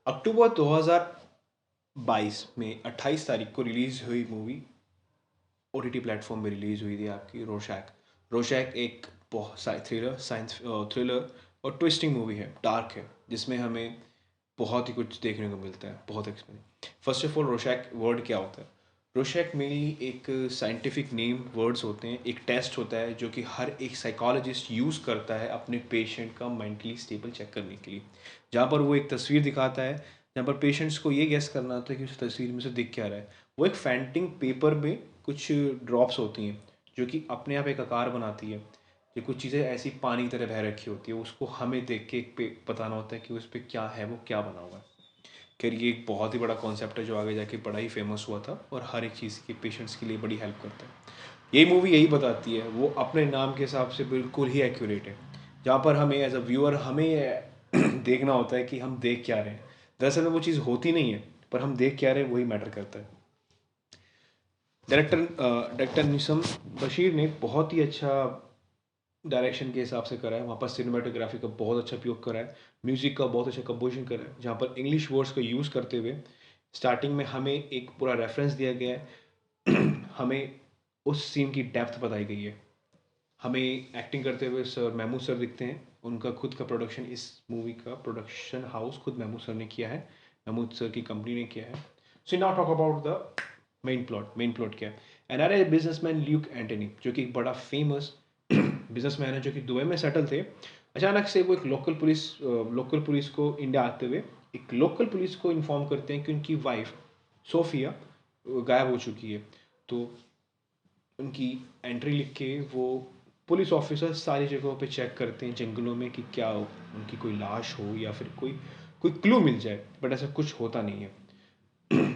अक्टूबर 2022 में 28 तारीख को रिलीज़ हुई मूवी ओटीटी प्लेटफॉर्म पे रिलीज़ हुई थी आपकी रोशैक। रोशैक एक बहुत थ्रिलर साइंस थ्रिलर और ट्विस्टिंग मूवी है, डार्क है, जिसमें हमें बहुत ही कुछ देखने को मिलता है, बहुत experience. First of all रोशैक word क्या होता है? रोशैक मेनली एक साइंटिफिक नेम वर्ड्स होते हैं, एक टेस्ट होता है जो कि हर एक साइकोलॉजिस्ट यूज़ करता है अपने पेशेंट का मेंटली स्टेबल चेक करने के लिए। जहाँ पर वो एक तस्वीर दिखाता है, जहाँ पर पेशेंट्स को ये गेस करना होता है कि उस तस्वीर में से दिख क्या रहा है। वो एक फैंटिंग पेपर में कुछ ड्रॉप्स होती हैं जो कि अपने आप एक आकार बनाती है। ये कुछ चीज़ें ऐसी पानी की तरह बह रखी होती है, उसको हमें देख के एक पे बताना होता है कि उस पर क्या है, वो क्या बना हुआ है। खैर ये एक बहुत ही बड़ा कॉन्सेप्ट है जो आगे जाके बड़ा ही फेमस हुआ था और हर एक चीज़ के पेशेंट्स के लिए बड़ी हेल्प करता है। ये मूवी यही बताती है, वो अपने नाम के हिसाब से बिल्कुल ही एक्यूरेट है। जहाँ पर हमें एज अ व्यूअर हमें देखना होता है कि हम देख क्या रहे हैं। दरअसल में वो चीज़ होती नहीं है, पर हम देख क्या रहे हैं वही मैटर करता है। डायरेक्टर निसम बशीर ने बहुत ही अच्छा डायरेक्शन के हिसाब से करा है। वहाँ पर सिनेमाटोग्राफी का बहुत अच्छा उपयोग करा है, म्यूज़िक का बहुत अच्छा कंपोजिशन करा है, जहाँ पर इंग्लिश वर्ड्स का यूज़ करते हुए स्टार्टिंग में हमें एक पूरा रेफरेंस दिया गया है हमें उस सीन की डेप्थ बताई गई है। हमें एक्टिंग करते हुए सर महमूद सर दिखते हैं, उनका खुद का प्रोडक्शन, इस मूवी का प्रोडक्शन हाउस खुद महमूद सर ने किया है, महमूद सर की कंपनी ने किया है। So now talk about the main plot क्या है? एनआरआई बिजनेसमैन ल्यूक एंटनी, जो कि एक बड़ा फेमस बिजनेसमैन है, जो कि दुबई में सेटल थे। अचानक से वो एक लोकल पुलिस को इंडिया आते हुए एक लोकल पुलिस को इन्फॉर्म करते हैं कि उनकी वाइफ सोफिया गायब हो चुकी है। तो उनकी एंट्री लिख के वो पुलिस ऑफिसर सारी जगहों पे चेक करते हैं जंगलों में कि क्या उनकी कोई लाश हो या फिर कोई कोई क्लू मिल जाए, बट ऐसा कुछ होता नहीं है।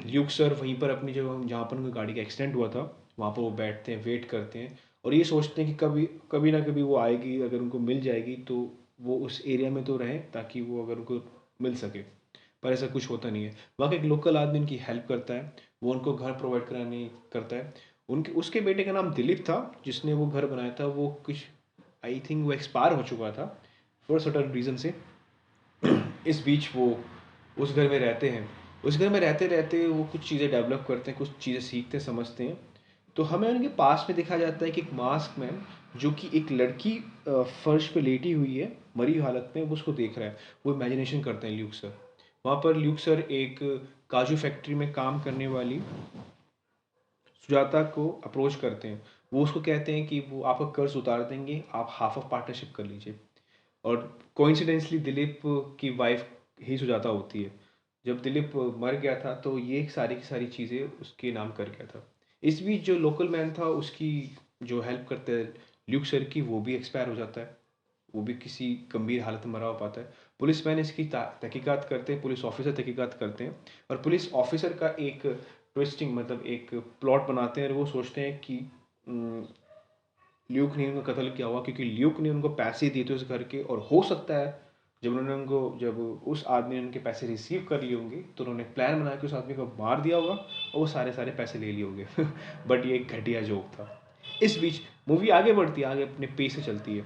ल्यूक सर वहीं पर अपनी जगह जहाँ पर उनकी गाड़ी का एक्सीडेंट हुआ था वहाँ पर वो बैठते हैं, वेट करते हैं और ये सोचते हैं कि कभी कभी ना कभी वो आएगी, अगर उनको मिल जाएगी तो वो उस एरिया में तो रहें ताकि वो अगर उनको मिल सके। पर ऐसा कुछ होता नहीं है। वहाँ का एक लोकल आदमी उनकी हेल्प करता है, वो उनको घर प्रोवाइड कराने करता है। उनके उसके बेटे का नाम दिलीप था, जिसने वो घर बनाया था। वो कुछ आई थिंक वो एक्सपायर हो चुका था फॉर सर्टन रीज़न से। इस बीच वो उस घर में रहते हैं। उस घर में रहते रहते वो कुछ चीज़ें डेवलप करते हैं, कुछ चीज़ें सीखते समझते हैं। तो हमें उनके पास में दिखा जाता है कि एक मास्क मैन जो कि एक लड़की फर्श पे लेटी हुई है मरी हुई हालत में, वो उसको देख रहा है। वो इमेजिनेशन करते हैं ल्यूक सर। वहाँ पर ल्यूक सर एक काजू फैक्ट्री में काम करने वाली सुजाता को अप्रोच करते हैं। वो उसको कहते हैं कि वो आपका कर्ज उतार देंगे, आप हाफ ऑफ पार्टनरशिप कर लीजिए। और कोइंसिडेंसली दिलीप की वाइफ ही सुजाता होती है। जब दिलीप मर गया था तो ये सारी की सारी चीज़ें उसके नाम कर गया था। इस बीच जो लोकल मैन था उसकी जो हेल्प करते हैं ल्यूक सर की, वो भी एक्सपायर हो जाता है। वो भी किसी गंभीर हालत में मरा हो पाता है। पुलिस मैन इसकी तहकीकात करते हैं, पुलिस ऑफिसर तहकीकात करते हैं और पुलिस ऑफिसर का एक ट्विस्टिंग मतलब एक प्लॉट बनाते हैं और वो सोचते हैं कि ल्यूक ने उनका कत्ल किया हुआ, क्योंकि ल्यूक ने उनको पैसे दिए थे उस घर के। और हो सकता है जब उस आदमी ने उनके पैसे रिसीव कर लिए होंगे तो उन्होंने प्लान बनाया कि उस आदमी को मार दिया होगा और वो सारे सारे पैसे ले लिए होंगे बट ये एक घटिया जोक था। इस बीच मूवी आगे बढ़ती है, आगे अपने पेस से चलती है।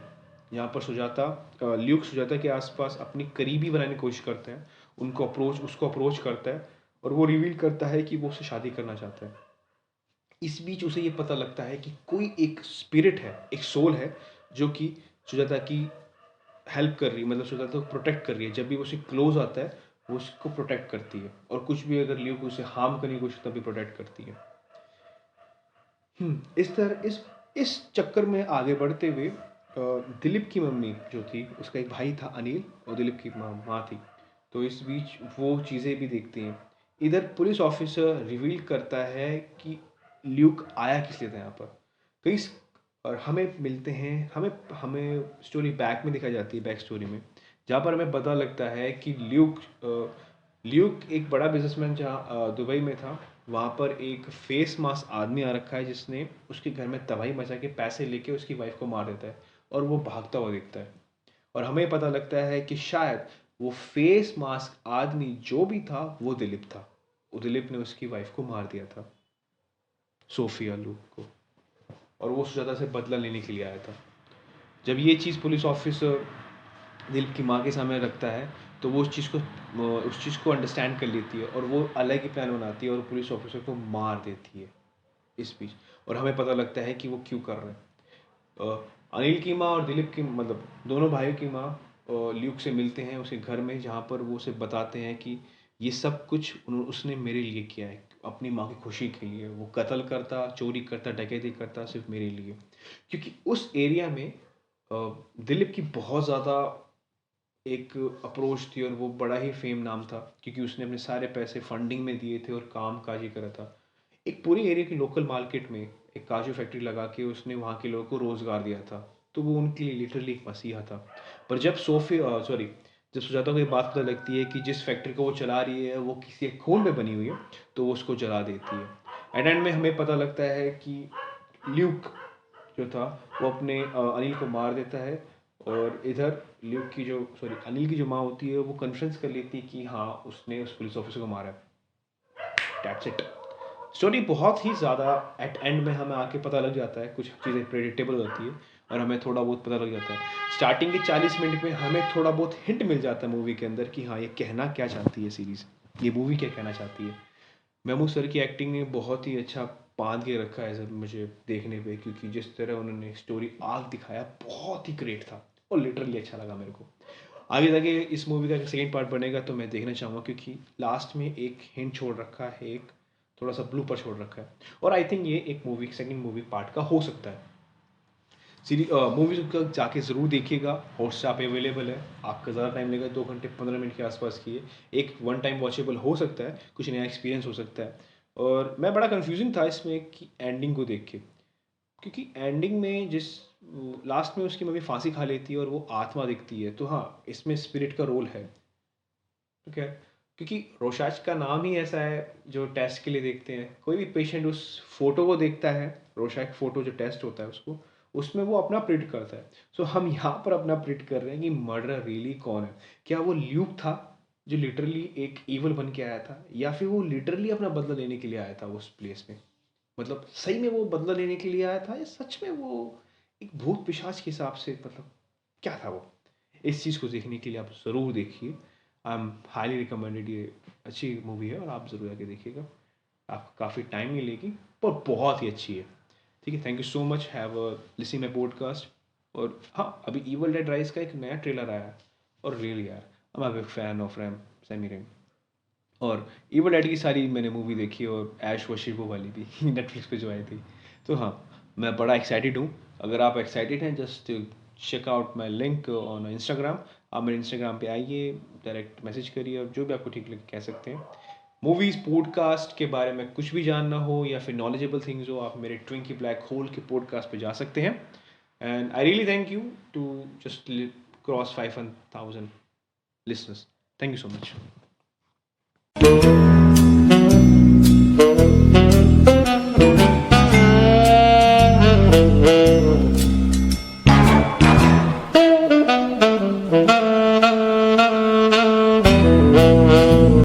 यहाँ पर ल्यूक सुजाता के आसपास अपनी करीबी बनाने की कोशिश करता है, उसको अप्रोच करता है और वो रिवील करता है कि वो उससे शादी करना चाहता है। इस बीच उसे ये पता लगता है कि कोई एक स्पिरिट है, एक सोल है, जो कि सुजाता की हेल्प कर रही है, मतलब सुजाता को प्रोटेक्ट कर रही है। जब भी वो उससे क्लोज आता है वो उसको प्रोटेक्ट करती है और कुछ भी अगर ल्यूक उसे हार्म करने की कोशिश तभी प्रोटेक्ट करती है। इस तरह इस चक्कर में आगे बढ़ते हुए दिलीप की मम्मी जो थी, उसका एक भाई था अनिल और दिलीप की माँ थी। तो इस बीच वो चीज़ें भी देखती हैं। इधर पुलिस ऑफिसर रिवील करता है कि ल्यूक आया किस लिए था यहाँ पर। कई और हमें मिलते हैं, हमें हमें स्टोरी बैक में दिखाई जाती है, बैक स्टोरी में, जहाँ पर हमें पता लगता है कि ल्यूक एक बड़ा बिजनेसमैन जहाँ दुबई में था। वहाँ पर एक फेस मास्क आदमी आ रखा है जिसने उसके घर में तबाही मचा के पैसे लेके उसकी वाइफ को मार देता है और वो भागता हुआ दिखता है। और हमें पता लगता है कि शायद वो फेस मास्क आदमी जो भी था वो दिलीप था। वो दिलीप ने उसकी वाइफ को मार दिया था, सोफिया लूक को, और वो सुजाता से बदला लेने के लिए आया था। जब ये चीज़ पुलिस ऑफिसर दिलीप की माँ के सामने रखता है तो वो उस चीज़ को अंडरस्टैंड कर लेती है और वो अलग ही प्लान बनाती है और पुलिस ऑफिसर को मार देती है इस बीच। और हमें पता लगता है कि वो क्यों कर रहे हैं। अनिल की माँ और दिलीप की, मतलब दोनों भाइयों की माँ ल्यूक से मिलते हैं उसके घर में, जहाँ पर वो उसे बताते हैं कि ये सब कुछ उसने मेरे लिए किया है, अपनी माँ की खुशी के लिए। वो कत्ल करता, चोरी करता, डकैती करता सिर्फ मेरे लिए, क्योंकि उस एरिया में दिलीप की बहुत ज़्यादा एक अप्रोच थी और वो बड़ा ही फेम नाम था, क्योंकि उसने अपने सारे पैसे फंडिंग में दिए थे और काम काज ही करा था। एक पूरी एरिया की लोकल मार्केट में एक काजू फैक्ट्री लगा के उसने वहाँ के लोगों को रोज़गार दिया था। तो वो उनके लिए लिटरली एक मसीहा था। पर जब सुजाता को ये बात पता लगती है कि जिस फैक्ट्री को वो चला रही है वो किसी के खून में बनी हुई है, तो वो उसको जला देती है। एंड में हमें पता लगता है कि ल्यूक जो था वो अपने अनिल को मार देता है। और इधर अनिल की जो माँ होती है वो कन्फ्रेंस कर लेती है कि हाँ उसने उस पुलिस ऑफिसर को मारा है। That's it. स्टोरी बहुत ही ज़्यादा एट एंड में हमें आके पता लग जाता है, कुछ चीज़ें प्रेडिक्टेबल होती है और हमें थोड़ा बहुत पता लग जाता है। स्टार्टिंग के 40 मिनट में हमें थोड़ा बहुत हिंट मिल जाता है मूवी के अंदर कि हाँ ये कहना क्या चाहती है सीरीज़, ये मूवी क्या कहना चाहती है। मेमू सर की एक्टिंग ने बहुत ही अच्छा बांध के रखा है सर मुझे देखने पे, क्योंकि जिस तरह उन्होंने स्टोरी आर्क दिखाया बहुत ही ग्रेट था और लिटरली अच्छा लगा मेरे को। आगे जाके इस मूवी का सेकेंड पार्ट बनेगा तो मैं देखना चाहूँगा, क्योंकि लास्ट में एक हिंट छोड़ रखा है, एक थोड़ा सा ब्लूपर छोड़ रखा है। और आई थिंक ये एक सेकेंड मूवी पार्ट का हो सकता है। मूवी को जाके ज़रूर देखिएगा, हॉटस्टार पे अवेलेबल है। आपका ज़्यादा टाइम लगेगा, 2 घंटे 15 मिनट के आसपास की है। एक वन टाइम वॉचेबल हो सकता है, कुछ नया एक्सपीरियंस हो सकता है। और मैं बड़ा कन्फ्यूजिंग था इसमें कि एंडिंग को देख के, क्योंकि एंडिंग में लास्ट में उसकी मम्मी फांसी खा लेती है और वो आत्मा दिखती है, तो हाँ इसमें स्पिरिट का रोल है। तो क्या, क्योंकि रोशाच का नाम ही ऐसा है जो टेस्ट के लिए देखते हैं। कोई भी पेशेंट उस फोटो को देखता है, रोशाच फोटो जो टेस्ट होता है उसको, उसमें वो अपना प्रिडिक्ट करता है। सो हम यहाँ पर अपना प्रिडिक्ट कर रहे हैं कि मर्डर रियली कौन है। क्या वो ल्यूक था जो लिटरली एक ईवल बन के आया था, या फिर वो लिटरली अपना बदला लेने के लिए आया था उस प्लेस में। मतलब सही में वो बदला लेने के लिए आया था या सच में वो एक भूत पिशाच के हिसाब से, मतलब क्या था वो। इस चीज़ को देखने के लिए आप ज़रूर देखिए। I am highly recommended. ये अच्छी मूवी है और आप ज़रूर आके देखिएगा। आपको काफ़ी टाइम मिलेगी पर बहुत ही अच्छी है। ठीक है, thank you so much, have listen my podcast. और हाँ, अभी इवल डेड राइज का एक नया ट्रेलर आया है और रियली यार I am a big fan of Sam Raimi. और इवल डेड की सारी मैंने मूवी देखी, और ऐश वशीबो वाली भी नेटफ्लिक्स पे जो आई थी। तो हाँ, मैं बड़ा एक्साइटेड हूँ। अगर आप एक्साइटेड हैं, just check out my link on Instagram. आप मेरे इंस्टाग्राम पे आइए, डायरेक्ट मैसेज करिए और जो भी आपको ठीक लगे कह सकते हैं। मूवीज़ पॉडकास्ट के बारे में कुछ भी जानना हो या फिर नॉलेजेबल थिंग्स हो, आप मेरे ट्विंकी ब्लैक होल के पॉडकास्ट पे जा सकते हैं। And I really thank you to just cross 5,000 listeners. Thank you so much.